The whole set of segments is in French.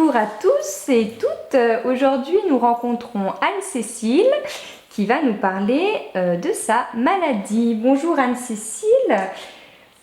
Bonjour à tous et toutes. Aujourd'hui, nous rencontrons Anne-Cécile qui va nous parler de sa maladie. Bonjour Anne-Cécile.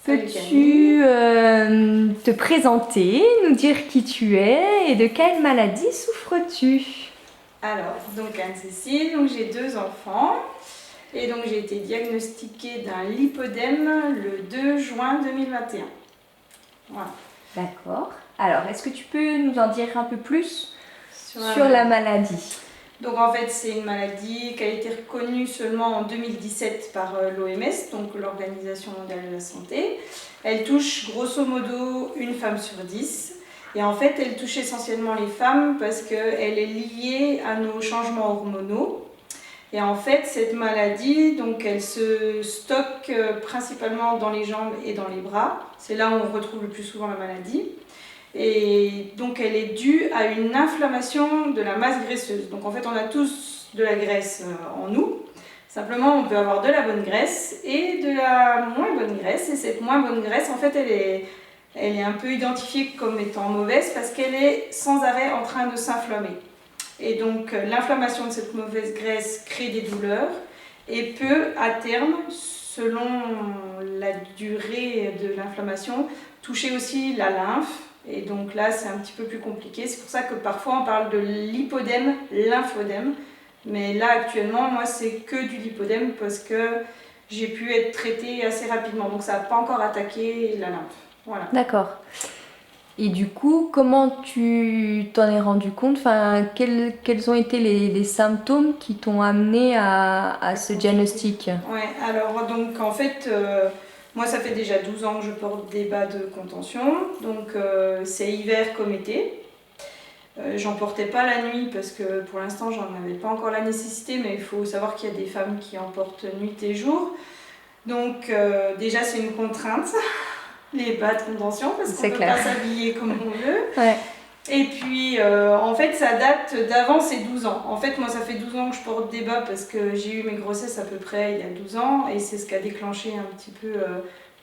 Peux-tu te présenter, nous dire qui tu es et de quelle maladie souffres-tu? Alors, donc Anne-Cécile, donc j'ai 2 enfants et donc j'ai été diagnostiquée d'un lipodème le 2 juin 2021. Voilà. D'accord. Alors, est-ce que tu peux nous en dire un peu plus sur la la maladie? Donc en fait, c'est une maladie qui a été reconnue seulement en 2017 par l'OMS, donc l'Organisation mondiale de la santé. Elle touche grosso modo une femme sur 10. Et en fait, elle touche essentiellement les femmes parce qu'elle est liée à nos changements hormonaux. Et en fait, cette maladie, donc, elle se stocke principalement dans les jambes et dans les bras. C'est là où on retrouve le plus souvent la maladie. Et donc, elle est due à une inflammation de la masse graisseuse. Donc, en fait, on a tous de la graisse en nous. Simplement, on peut avoir de la bonne graisse et de la moins bonne graisse. Et cette moins bonne graisse, en fait, elle est un peu identifiée comme étant mauvaise parce qu'elle est sans arrêt en train de s'inflammer. Et donc l'inflammation de cette mauvaise graisse crée des douleurs et peut à terme, selon la durée de l'inflammation, toucher aussi la lymphe. Et donc là c'est un petit peu plus compliqué. C'est pour ça que parfois on parle de lipodème, lymphodème. Mais là actuellement moi c'est que du lipodème parce que j'ai pu être traitée assez rapidement. Donc ça n'a pas encore attaqué la lymphe. Voilà. D'accord. Et du coup, comment tu t'en es rendu compte? Enfin, quels ont été les symptômes qui t'ont amené à ce diagnostic? Ouais, alors donc en fait, moi ça fait déjà 12 ans que je porte des bas de contention, donc c'est hiver comme été. J'en portais pas la nuit parce que pour l'instant j'en avais pas encore la nécessité, mais il faut savoir qu'il y a des femmes qui en portent nuit et jour. Donc déjà c'est une contrainte, les bas de contention, parce qu'on ne peut pas s'habiller comme on veut. Ouais. Et puis en fait ça date d'avant ces 12 ans. En fait moi ça fait 12 ans que je porte des bas parce que j'ai eu mes grossesses à peu près il y a 12 ans et c'est ce qui a déclenché un petit peu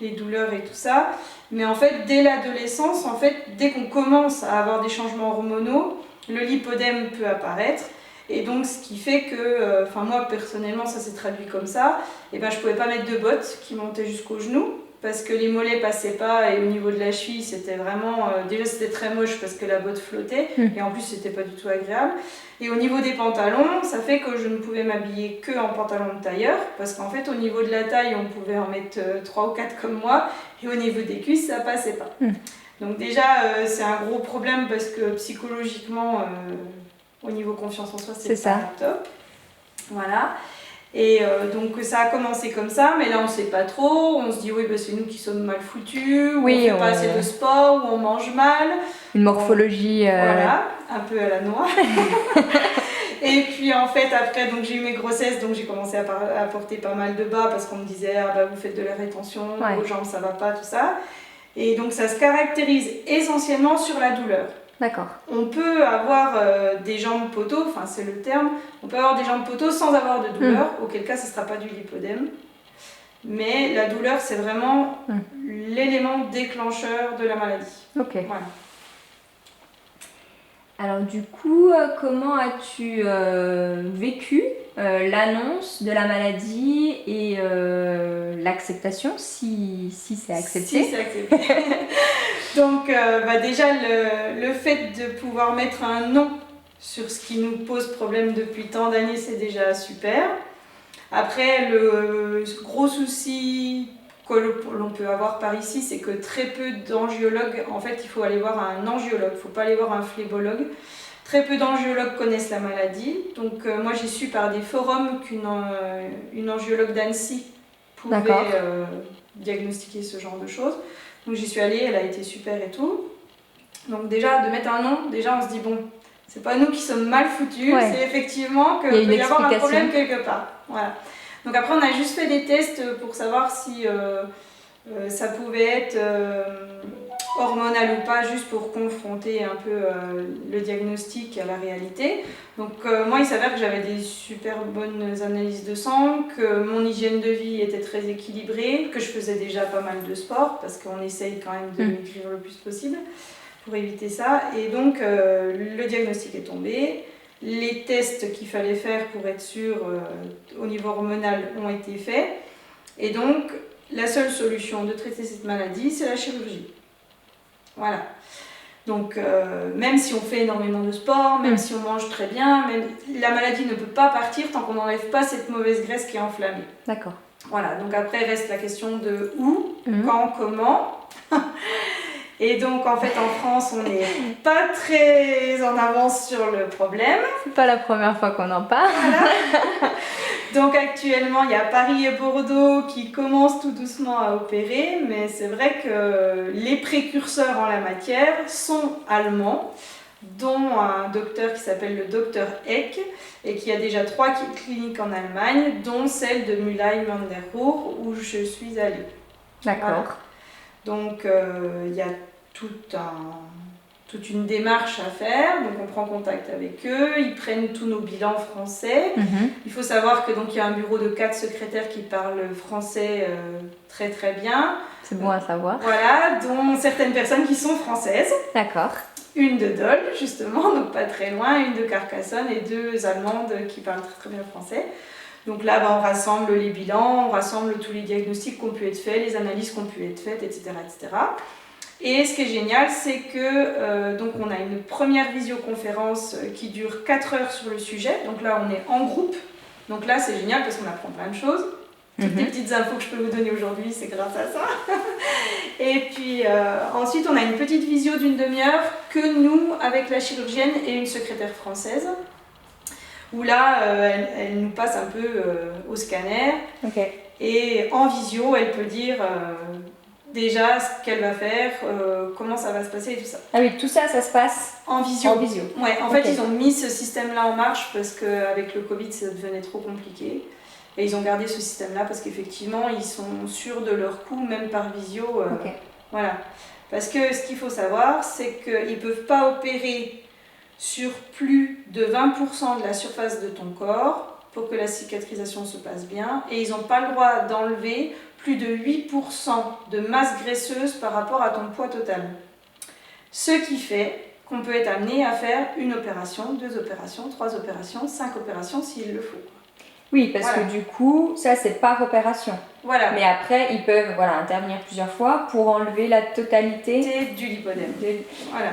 les douleurs et tout ça. Mais en fait dès l'adolescence, en fait dès qu'on commence à avoir des changements hormonaux, le lipodème peut apparaître. Et donc ce qui fait que, moi personnellement ça s'est traduit comme ça, et ben je pouvais pas mettre de bottes qui montaient jusqu'aux genoux parce que les mollets passaient pas et au niveau de la cheville c'était vraiment, déjà c'était très moche parce que la botte flottait et en plus c'était pas du tout agréable. Et au niveau des pantalons, ça fait que je ne pouvais m'habiller que en pantalon de tailleur parce qu'en fait au niveau de la taille on pouvait en mettre 3 ou 4 comme moi et au niveau des cuisses ça passait pas. Donc déjà c'est un gros problème parce que psychologiquement au niveau confiance en soi, c'est pas top. Voilà. Et donc ça a commencé comme ça, mais là on sait pas trop. On se dit oui, bah, c'est nous qui sommes mal foutus, ou on fait pas assez de sport, ou on mange mal. Une morphologie. Voilà, un peu à la noix. Et puis en fait après donc j'ai eu mes grossesses, donc j'ai commencé à porter pas mal de bas parce qu'on me disait ah bah vous faites de la rétention, vos jambes ça va pas, tout ça. Et donc ça se caractérise essentiellement sur la douleur. D'accord. On peut avoir des jambes poteaux, enfin c'est le terme, on peut avoir des jambes poteaux sans avoir de douleur, auquel cas ce ne sera pas du lipodème. Mais la douleur c'est vraiment l'élément déclencheur de la maladie. Ok. Voilà. Alors du coup, comment as-tu vécu l'annonce de la maladie et l'acceptation, si c'est accepté? Si c'est accepté. Donc déjà le fait de pouvoir mettre un nom sur ce qui nous pose problème depuis tant d'années, c'est déjà super. Après, le gros souci que l'on peut avoir par ici, c'est que très peu d'angiologues, en fait il faut aller voir un angiologue, il ne faut pas aller voir un phlébologue. Très peu d'angiologues connaissent la maladie, donc moi j'ai su par des forums qu'une angiologue d'Annecy pouvait diagnostiquer ce genre de choses. Donc j'y suis allée, elle a été super et tout. Donc déjà de mettre un nom, déjà on se dit bon, c'est pas nous qui sommes mal foutus, c'est effectivement qu'il peut y avoir un problème quelque part. Voilà. Donc après on a juste fait des tests pour savoir si ça pouvait être hormonal ou pas, juste pour confronter un peu le diagnostic à la réalité. Donc moi il s'avère que j'avais des super bonnes analyses de sang, que mon hygiène de vie était très équilibrée, que je faisais déjà pas mal de sport parce qu'on essaye quand même de maigrir le plus possible. pour éviter ça. Et donc, le diagnostic est tombé. Les tests qu'il fallait faire pour être sûr au niveau hormonal ont été faits. Et donc, la seule solution de traiter cette maladie, c'est la chirurgie. Voilà. Donc, même si on fait énormément de sport, même si on mange très bien, la maladie ne peut pas partir tant qu'on n'enlève pas cette mauvaise graisse qui est enflammée. D'accord. Voilà, donc après reste la question de où, quand, comment. Et donc en fait en France on n'est pas très en avance sur le problème. C'est pas la première fois qu'on en parle. Voilà. Donc actuellement il y a Paris et Bordeaux qui commencent tout doucement à opérer, mais c'est vrai que les précurseurs en la matière sont allemands, dont un docteur qui s'appelle le docteur Eck et qui a déjà 3 cliniques en Allemagne, dont celle de Mülheim-an-der-Ruhr où je suis allée. D'accord. Voilà. Donc il y a toute une démarche à faire, donc on prend contact avec eux, ils prennent tous nos bilans français. Il faut savoir que donc il y a un bureau de 4 secrétaires qui parlent français très très bien. C'est bon à savoir. Voilà, dont certaines personnes qui sont françaises. D'accord. Une de Dole justement, donc pas très loin, une de Carcassonne et 2 Allemandes qui parlent très très bien français. Donc là, on rassemble les bilans, on rassemble tous les diagnostics qui ont pu être faits, les analyses qui ont pu être faites, etc. etc. Et ce qui est génial, c'est que donc on a une première visioconférence qui dure 4 heures sur le sujet. Donc là, on est en groupe. Donc là, c'est génial parce qu'on apprend plein de choses. Toutes les petites infos que je peux vous donner aujourd'hui, c'est grâce à ça. Et puis ensuite, on a une petite visio d'une demi-heure que nous, avec la chirurgienne et une secrétaire française, où là, elle nous passe un peu au scanner. Okay. Et en visio, elle peut dire déjà ce qu'elle va faire, comment ça va se passer et tout ça. Ah oui, tout ça, ça se passe en visio. En visio. Ouais, en fait, ils ont mis ce système-là en marche parce qu'avec le Covid, ça devenait trop compliqué. Et ils ont gardé ce système-là parce qu'effectivement, ils sont sûrs de leur coût, même par visio. Voilà. Parce que ce qu'il faut savoir, c'est qu'ils ne peuvent pas opérer sur plus de 20% de la surface de ton corps pour que la cicatrisation se passe bien. Et ils n'ont pas le droit d'enlever plus de 8% de masse graisseuse par rapport à ton poids total. Ce qui fait qu'on peut être amené à faire une opération, 2 opérations, 3 opérations, 5 opérations s'il le faut. Oui, parce que du coup, ça c'est par opération. Voilà. Mais après, ils peuvent intervenir plusieurs fois pour enlever la totalité du lipodème. Voilà.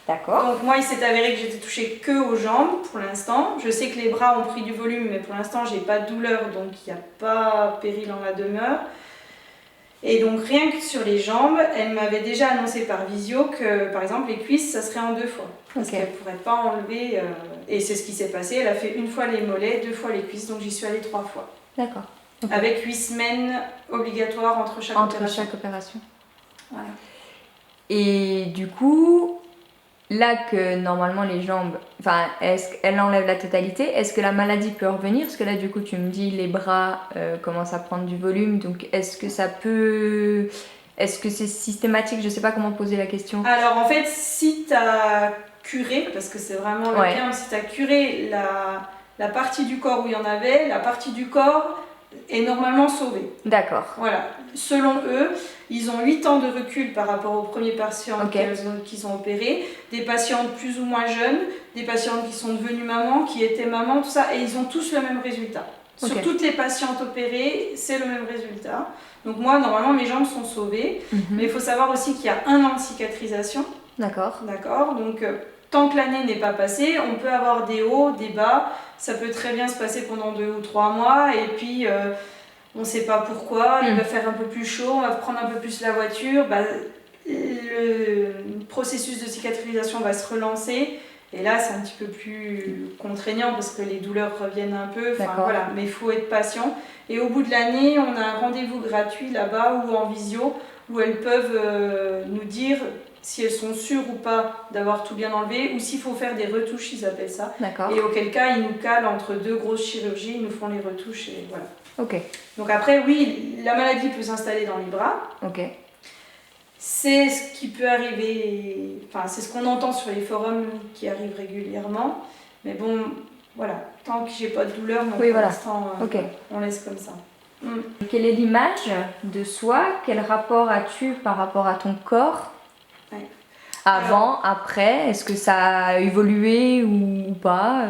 D'accord. Donc moi, il s'est avéré que j'étais touchée que aux jambes pour l'instant. Je sais que les bras ont pris du volume, mais pour l'instant, j'ai pas de douleur, donc il n'y a pas péril en la demeure. Et donc rien que sur les jambes, elle m'avait déjà annoncé par visio que par exemple les cuisses, ça serait en 2 fois. Parce qu'elle ne pourrait pas enlever. Et c'est ce qui s'est passé. Elle a fait 1 fois les mollets, 2 fois les cuisses, donc j'y suis allée 3 fois. D'accord. Okay. Avec 8 semaines obligatoires entre chaque opération. Voilà. Et du coup, là que normalement les jambes, est-ce qu'elle enlève la totalité, est-ce que la maladie peut revenir? Parce que là du coup tu me dis les bras commencent à prendre du volume, donc est-ce que ça peut... Est-ce que c'est systématique? Je sais pas comment poser la question. Alors en fait, si tu as curé, parce que c'est vraiment le terme, si tu as curé la partie du corps où il y en avait, la partie du corps est normalement sauvée. D'accord. Voilà. Selon eux, ils ont 8 ans de recul par rapport aux premiers patients qu'ils ont opérés, des patientes plus ou moins jeunes, des patientes qui sont devenues mamans, qui étaient mamans, tout ça, et ils ont tous le même résultat. Sur toutes les patientes opérées, c'est le même résultat. Donc moi, normalement, mes jambes sont sauvées, mais il faut savoir aussi qu'il y a 1 an de cicatrisation. D'accord. D'accord. Donc tant que l'année n'est pas passée, on peut avoir des hauts, des bas. Ça peut très bien se passer pendant 2 ou 3 mois, et puis on ne sait pas pourquoi, il va faire un peu plus chaud, on va prendre un peu plus la voiture, le processus de cicatrisation va se relancer, et là c'est un petit peu plus contraignant parce que les douleurs reviennent un peu, voilà. Mais il faut être patient. Et au bout de l'année, on a un rendez-vous gratuit là-bas ou en visio où elles peuvent nous dire si elles sont sûres ou pas d'avoir tout bien enlevé, ou s'il faut faire des retouches, ils appellent ça. Et auquel cas, ils nous calent entre 2 grosses chirurgies, ils nous font les retouches et voilà. Ok. Donc après, oui, la maladie peut s'installer dans les bras. Ok. C'est ce qui peut arriver, c'est ce qu'on entend sur les forums qui arrivent régulièrement. Mais bon, voilà, tant que j'ai pas de douleur, pour l'instant, on laisse comme ça. Quelle est l'image de soi? Quel rapport as-tu par rapport à ton corps? Avant, après, est-ce que ça a évolué ou pas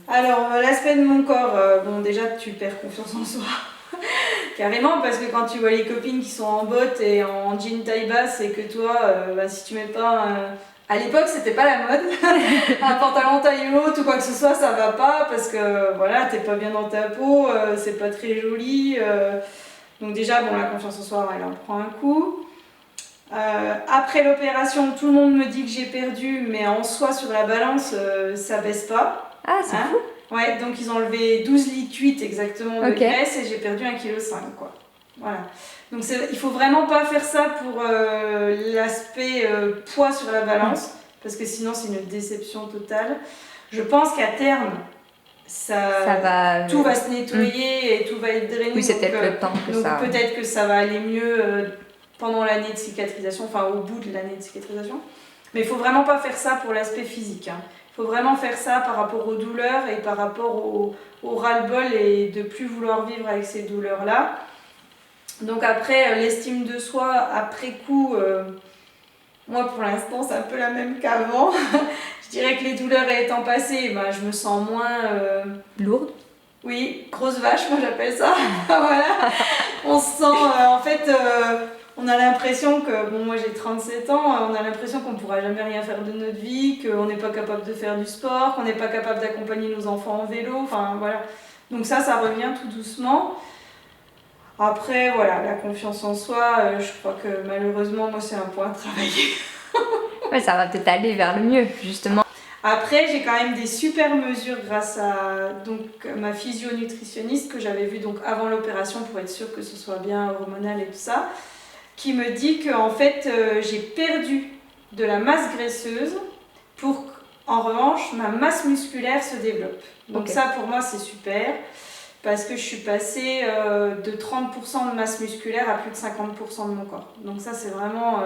Alors, l'aspect de mon corps, bon, déjà, tu perds confiance en soi. Carrément, parce que quand tu vois les copines qui sont en bottes et en jean taille basse et que toi, si tu mets pas. À l'époque, c'était pas la mode. Un pantalon taille haute ou quoi que ce soit, ça va pas parce que voilà, t'es pas bien dans ta peau, c'est pas très joli. Donc, déjà, bon, la confiance en soi, elle en prend un coup. Après l'opération, tout le monde me dit que j'ai perdu, mais en soi, sur la balance, ça baisse pas. Ah, c'est fou. Ouais, donc ils ont enlevé 12 litres 8 exactement de graisse et j'ai perdu 1,5 kg quoi. Voilà. Donc il faut vraiment pas faire ça pour l'aspect poids sur la balance, parce que sinon c'est une déception totale. Je pense qu'à terme, tout va se nettoyer et tout va être drainé. Oui, c'est peut-être le temps que ça... Donc peut-être que ça va aller mieux pendant l'année de cicatrisation, enfin au bout de l'année de cicatrisation. Mais il faut vraiment pas faire ça pour l'aspect physique. Il faut vraiment faire ça par rapport aux douleurs et par rapport au ras-le-bol et de plus vouloir vivre avec ces douleurs-là. Donc après, l'estime de soi, après coup, moi pour l'instant c'est un peu la même qu'avant. Je dirais que les douleurs étant passées, je me sens moins... Lourde. Oui, grosse vache, moi j'appelle ça. Voilà. On se sent, en fait... on a l'impression que, bon moi j'ai 37 ans, on a l'impression qu'on ne pourra jamais rien faire de notre vie, qu'on n'est pas capable de faire du sport, qu'on n'est pas capable d'accompagner nos enfants en vélo, enfin voilà. Donc ça revient tout doucement. Après voilà, la confiance en soi, je crois que malheureusement moi c'est un point à travailler. Ouais, ça va peut-être aller vers le mieux, justement. Après j'ai quand même des super mesures grâce à ma physio-nutritionniste que j'avais vue avant l'opération pour être sûre que ce soit bien hormonal et tout ça, qui me dit que en fait j'ai perdu de la masse graisseuse pour qu'en revanche ma masse musculaire se développe. Donc ça pour moi c'est super parce que je suis passée de 30% de masse musculaire à plus de 50% de mon corps. Donc ça c'est vraiment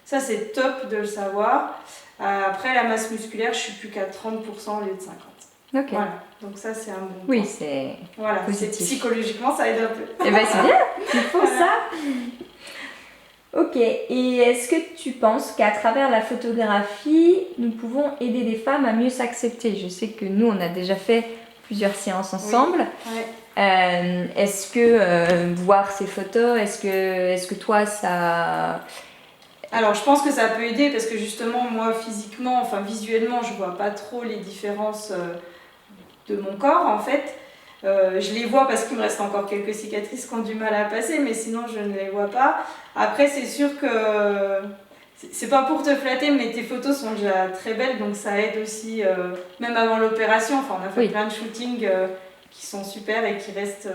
ça c'est top de le savoir. Après la masse musculaire je suis plus qu'à 30% au lieu de 50%. Ok. Voilà, donc ça c'est un bon point. Oui, c'est positif. Psychologiquement ça aide un peu. Eh ben c'est bien, il faut ça. Ok, et est-ce que tu penses qu'à travers la photographie, nous pouvons aider les femmes à mieux s'accepter? Je sais que nous, on a déjà fait plusieurs séances ensemble. Oui. Ouais. Est-ce que voir ces photos, est-ce que toi, ça... Alors, je pense que ça peut aider parce que justement, moi, physiquement, enfin visuellement, je vois pas trop les différences de mon corps, en fait. Je les vois parce qu'il me reste encore quelques cicatrices qui ont du mal à passer, mais sinon je ne les vois pas. Après, c'est sûr que c'est pas pour te flatter, mais tes photos sont déjà très belles, donc ça aide aussi, même avant l'opération. Enfin, on a fait plein de shootings qui sont super et qui restent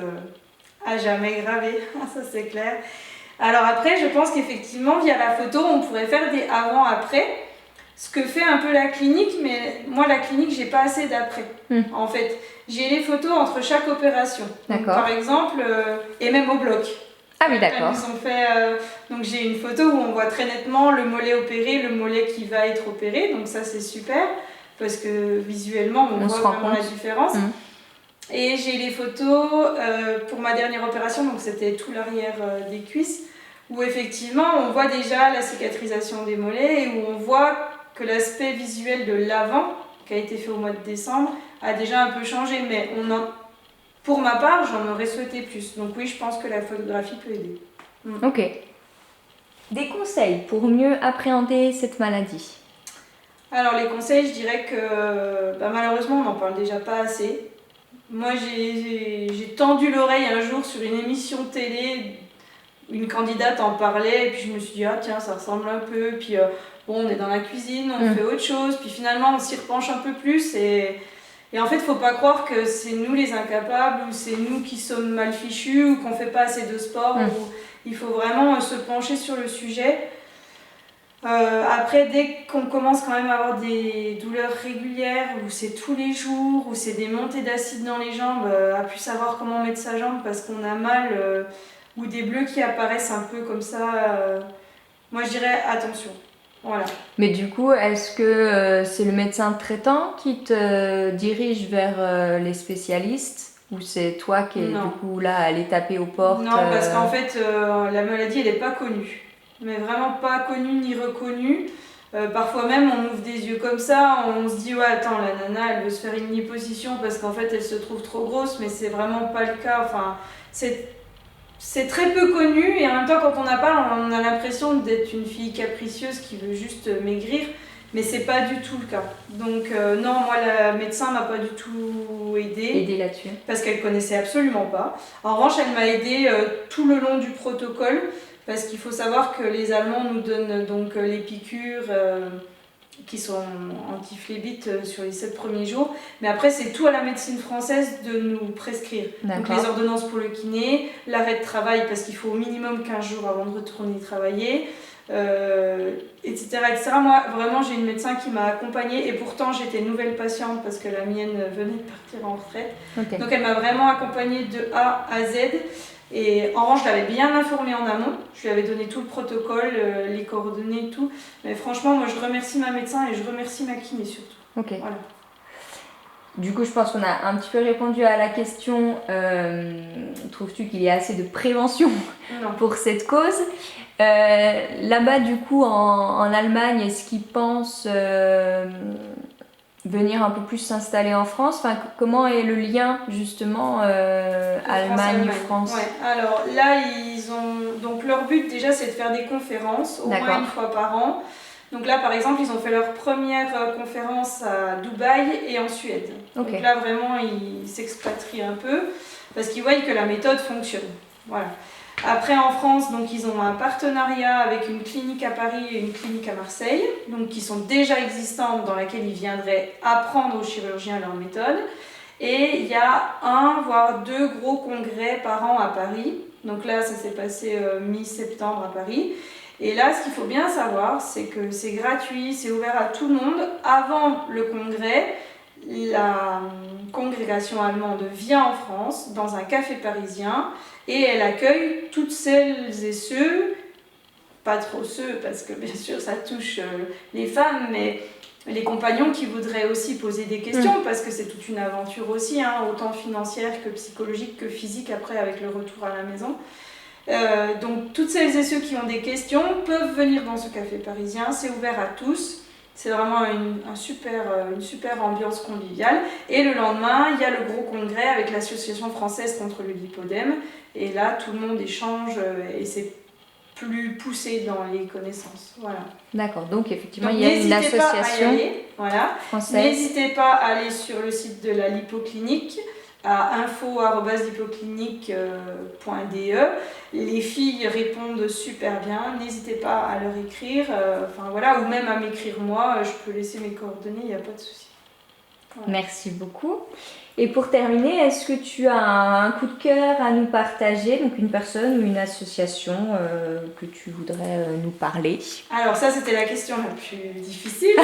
à jamais gravés, ça c'est clair. Alors après, je pense qu'effectivement, via la photo, on pourrait faire des avant-après. Ce que fait un peu la clinique, mais moi la clinique j'ai pas assez d'après. En fait, j'ai les photos entre chaque opération. Donc, par exemple, et même au bloc. Ah oui, d'accord. Ils ont fait, donc j'ai une photo où on voit très nettement le mollet opéré, le mollet qui va être opéré. Donc ça c'est super parce que visuellement on voit vraiment la différence. Et j'ai les photos pour ma dernière opération, donc c'était tout l'arrière des cuisses, où effectivement on voit déjà la cicatrisation des mollets et où on voit que l'aspect visuel de l'avant, qui a été fait au mois de décembre, a déjà un peu changé, mais pour ma part, j'en aurais souhaité plus. Donc oui, je pense que la photographie peut aider. Ok. Des conseils pour mieux appréhender cette maladie? Alors les conseils, je dirais que malheureusement, on n'en parle déjà pas assez. Moi, j'ai tendu l'oreille un jour sur une émission télé, une candidate en parlait, et puis je me suis dit, ah tiens, ça ressemble un peu, puis bon, on est dans la cuisine, on fait autre chose, puis finalement on s'y repenche un peu plus, et en fait, faut pas croire que c'est nous les incapables, ou c'est nous qui sommes mal fichus, ou qu'on fait pas assez de sport, ou il faut vraiment se pencher sur le sujet. Après, dès qu'on commence quand même à avoir des douleurs régulières, où c'est tous les jours, où c'est des montées d'acide dans les jambes, à plus savoir comment mettre sa jambe parce qu'on a mal, ou des bleus qui apparaissent un peu comme ça, moi je dirais attention. Voilà. Mais du coup, est-ce que c'est le médecin traitant qui te dirige vers les spécialistes ou c'est toi qui es du coup là à aller taper aux portes? Non, parce qu'en fait, la maladie elle n'est pas connue. Mais vraiment pas connue ni reconnue. Parfois même on ouvre des yeux comme ça, on se dit ouais attends la nana elle veut se faire une liposuction parce qu'en fait elle se trouve trop grosse, mais c'est vraiment pas le cas. Enfin, c'est très peu connu et en même temps quand on en parle on a l'impression d'être une fille capricieuse qui veut juste maigrir, mais c'est pas du tout le cas. Donc non, moi la médecin m'a pas du tout aidée là-dessus parce qu'elle connaissait absolument pas. En revanche elle m'a aidée tout le long du protocole, parce qu'il faut savoir que les Allemands nous donnent donc les piqûres qui sont antiphlébites sur les 7 premiers jours. Mais après, c'est tout à la médecine française de nous prescrire. Donc les ordonnances pour le kiné, l'arrêt de travail parce qu'il faut au minimum 15 jours avant de retourner travailler, etc., etc. Moi, vraiment, j'ai une médecin qui m'a accompagnée et pourtant, j'étais nouvelle patiente parce que la mienne venait de partir en retraite. Donc elle m'a vraiment accompagnée de A à Z. Et en revanche, je l'avais bien informée en amont, je lui avais donné tout le protocole, les coordonnées et tout. Mais franchement, moi je remercie ma médecin et je remercie ma kiné surtout. Ok. Voilà. Du coup, je pense qu'on a un petit peu répondu à la question. Trouves-tu qu'il y a assez de prévention pour cette cause? Là-bas, du coup, en Allemagne, est-ce qu'ils pensent venir un peu plus s'installer en France? Enfin, comment est le lien justement Allemagne-France? Ouais. Alors là, ils ont donc leur but déjà, c'est de faire des conférences au moins une fois par an. Donc là, par exemple, ils ont fait leur première conférence à Dubaï et en Suède. Donc là, vraiment, ils s'expatrient un peu parce qu'ils voient que la méthode fonctionne. Voilà. Après, en France, donc, ils ont un partenariat avec une clinique à Paris et une clinique à Marseille, donc, qui sont déjà existantes, dans laquelle ils viendraient apprendre aux chirurgiens leur méthode. Et il y a 1 voire 2 gros congrès par an à Paris. Donc là, ça s'est passé mi-septembre à Paris. Et là, ce qu'il faut bien savoir, c'est que c'est gratuit, c'est ouvert à tout le monde. Avant le congrès, la congrégation allemande vient en France, dans un café parisien, et elle accueille toutes celles et ceux, pas trop ceux, parce que bien sûr ça touche les femmes, mais les compagnons qui voudraient aussi poser des questions, parce que c'est toute une aventure aussi, hein, autant financière que psychologique que physique après avec le retour à la maison. Donc toutes celles et ceux qui ont des questions peuvent venir dans ce café parisien, c'est ouvert à tous. C'est vraiment une super ambiance conviviale. Et le lendemain, il y a le gros congrès avec l'Association française contre le lipodème. Et là, tout le monde échange et c'est plus poussé dans les connaissances. Voilà. D'accord, donc effectivement, il y a une association française. N'hésitez pas à aller sur le site de la lipoclinique, à info@lipoclinique.de. Les filles répondent super bien, n'hésitez pas à leur écrire, ou même à m'écrire moi, je peux laisser mes coordonnées, il n'y a pas de souci. Voilà. Merci beaucoup. Et pour terminer, est-ce que tu as un coup de cœur à nous partager, donc une personne ou une association que tu voudrais nous parler? Alors ça, c'était la question la plus difficile,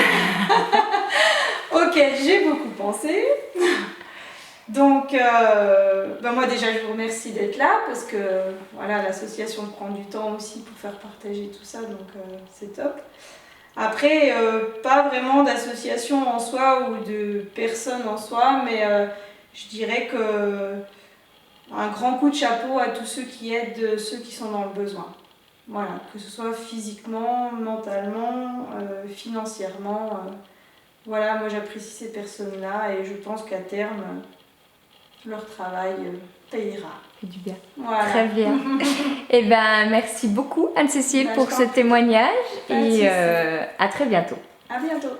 auquel j'ai beaucoup pensé. Donc, moi déjà je vous remercie d'être là parce que voilà, l'association prend du temps aussi pour faire partager tout ça, donc c'est top. Après, pas vraiment d'association en soi ou de personne en soi, mais je dirais que un grand coup de chapeau à tous ceux qui aident ceux qui sont dans le besoin. Voilà, que ce soit physiquement, mentalement, financièrement. Voilà, moi j'apprécie ces personnes-là et je pense qu'à terme, leur travail payera. Fait du bien. Voilà. Très bien. Eh ben, merci beaucoup Anne-Cécile pour ce témoignage et à très bientôt. À bientôt.